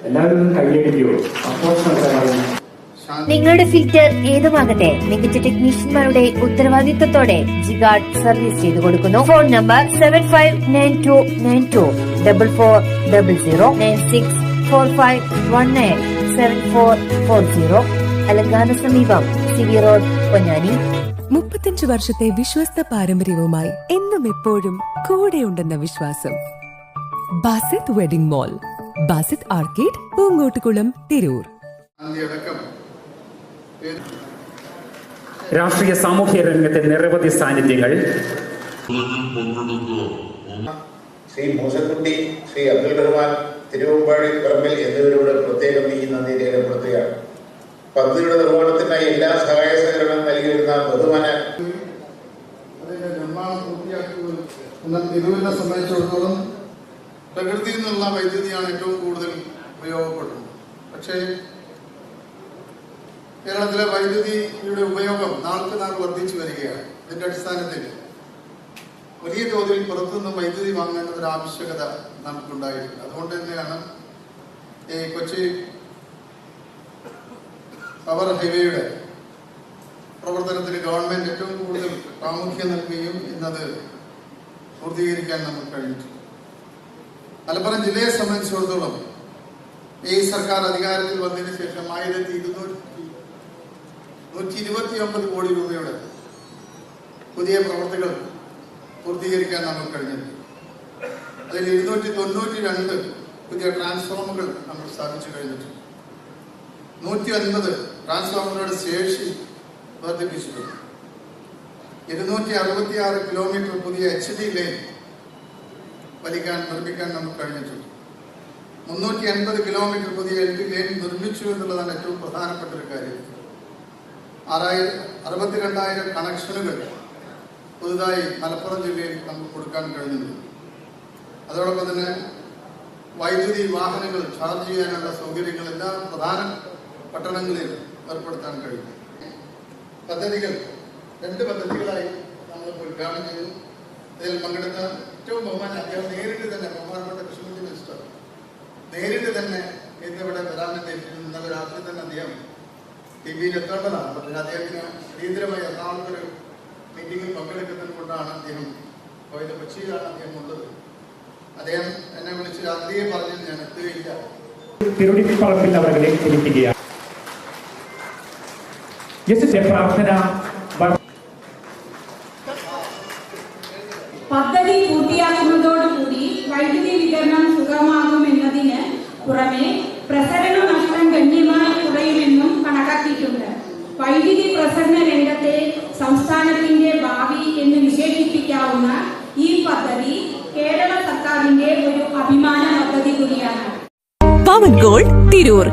എല്ലാവരും കൈയടിക്കോ? നിങ്ങളുടെ ഫിൽറ്റർ ഏതുമാകട്ടെ, മികച്ച ടെക്നീഷ്യന്മാരുടെ ഉത്തരവാദിത്തത്തോടെ ജിഗാർഡ് സർവീസ് ചെയ്തു കൊടുക്കുന്നു. Phone number 7592924400 9645197440. അലങ്കാന സമീപം സിവി റോഡ്, പൊന്നാനി. 35 വർഷത്തെ വിശ്വസ്ത പാരമ്പര്യവുമായി എന്നും എപ്പോഴും കൂടെയുണ്ടെന്ന വിശ്വാസം. Basith wedding mall, Basith arcade, Poongottukulam, Tirur. രാഷ്ട്രീയ സാമൂഹ്യ രംഗത്തെ നിരവധി സാന്നിധ്യങ്ങൾ. ശ്രീ മൂസക്കുട്ടി, ശ്രീ അബ്ദുൽ റഹ്മാൻ, തിരുവമ്പാടി പറമ്പിൽ എന്നിവരോട് പ്രത്യേകം ഈ നന്ദി രേഖപ്പെടുത്തുകയാണ്. പദ്ധതിയുടെ നിർവ്വഹണത്തിനായി എല്ലാ സഹായ സഹകരണം നൽകിയിരുന്ന ബഹുമാന അതിന്റെ നിർമ്മാണം പൂർത്തിയാക്കുക. എന്നാൽ തിരൂരിനെ സംബന്ധിച്ചിടത്തോളം പ്രകൃതിയിൽ നിന്നുള്ള വൈദ്യുതിയാണ് ഏറ്റവും കൂടുതൽ ഉപയോഗപ്പെടുന്നത്. പക്ഷേ കേരളത്തിലെ വൈദ്യുതിയുടെ ഉപയോഗം നാൾക്ക് നാൾ വർദ്ധിച്ചു വരികയാണ്. ഇതിന്റെ അടിസ്ഥാനത്തിൽ വലിയ തോതിൽ പുറത്തുനിന്നും വൈദ്യുതി വാങ്ങേണ്ട ഒരു ആവശ്യകത നമുക്കുണ്ടായിട്ടുണ്ട്. അതുകൊണ്ട് തന്നെയാണ് ഈ കൊച്ചി പവർ ഹൈവേയുടെ പ്രവർത്തനത്തിന് ഗവൺമെന്റ് ഏറ്റവും കൂടുതൽ പ്രാമുഖ്യം നൽകുകയും ഇന്നത് പൂർത്തീകരിക്കാൻ നമുക്ക് കഴിഞ്ഞിട്ടുണ്ട്. മലപ്പുറം ജില്ലയെ സംബന്ധിച്ചിടത്തോളം ഈ സർക്കാർ അധികാരത്തിൽ വന്നതിന് ശേഷം 1229 കോടി രൂപയുടെ പുതിയ പ്രവർത്തികൾ പൂർത്തീകരിക്കാൻ നമുക്ക് കഴിഞ്ഞിട്ടുണ്ട്. അതിൽ 292 പുതിയ ട്രാൻസ്ഫോമറുകൾ നമ്മൾ സ്ഥാപിച്ചു കഴിഞ്ഞിട്ടുണ്ട്. 150 ട്രാൻസ്ഫോമറുകളുടെ ശേഷി വർദ്ധിപ്പിച്ചിട്ടുണ്ട്. 266 കിലോമീറ്റർ പുതിയ HD ലൈൻ നിർമ്മിക്കാൻ നമുക്ക് കഴിഞ്ഞിട്ടുണ്ട്. 350 കിലോമീറ്റർ പുതിയ LT ലൈൻ നിർമ്മിച്ചു എന്നുള്ളതാണ് ഏറ്റവും പ്രധാനപ്പെട്ട ഒരു കാര്യം. 62,000 കണക്ഷനുകൾ പുതുതായി മലപ്പുറം ജില്ലയിൽ നമുക്ക് കൊടുക്കാൻ കഴിഞ്ഞിട്ടുണ്ട്. അതോടൊപ്പം തന്നെ വൈദ്യുതി വാഹനങ്ങൾ ചാർജ് ചെയ്യാനുള്ള സൗകര്യങ്ങൾ എല്ലാ പ്രധാന പട്ടണങ്ങളിൽ ഏർപ്പെടുത്താൻ കഴിയും. പദ്ധതികൾ 2 പദ്ധതികളായി നമ്മൾ ഉദ്ഘാടനം ചെയ്തു. ഇതിൽ പങ്കെടുത്ത ഏറ്റവും അദ്ദേഹം നേരിട്ട് തന്നെ, ബഹുമാനപ്പെട്ട കൃഷിമന്ത്രി മിനിസ്റ്റർ നേരിട്ട് തന്നെ ഇന്നിവിടെ വരാമെന്ന് ഇന്നലെ രാത്രി തന്നെ അദ്ദേഹം ടിവിയിൽ എത്തേണ്ടതാണ്. പക്ഷേ അദ്ദേഹത്തിന് അടിയന്തരമായി എറണാകുളത്തൊരു മീറ്റിംഗിൽ പങ്കെടുക്കുന്നത് കൊണ്ടാണ് അദ്ദേഹം പോയത്. കൊച്ചിയിലാണ് അദ്ദേഹം ഉള്ളത്. അദ്ദേഹം എന്നെ വിളിച്ച് രാത്രിയെ പറഞ്ഞ് ഞാൻ എത്തുകയില്ല. തിരുവടിപ്പറമ്പിൽ അവരെ ക്ഷണിക്കുകയാണ്. പ്രാർത്ഥന. പദ്ധതി പൂർത്തിയാക്കുന്നതോടുകൂടി വൈദ്യുതി വിതരണം സുഗമമാകുമെന്നതിന് പുറമെ പ്രസരണ നഷ്ടം ഗണ്യമായി കുറയുമെന്നും കണക്കാക്കിയിട്ടുണ്ട്. വൈദ്യുതി പ്രസരണ രംഗത്തെ സംസ്ഥാനത്തിന്റെ ഭാവി എന്ന് വിശേഷിപ്പിക്കാവുന്ന ഈ പദ്ധതി കേരള സർക്കാരിന്റെ ഒരു അഭിമാന പദ്ധതി കൂടിയാണ്. പവൻ ഗോൾഡ്, തിരൂർ.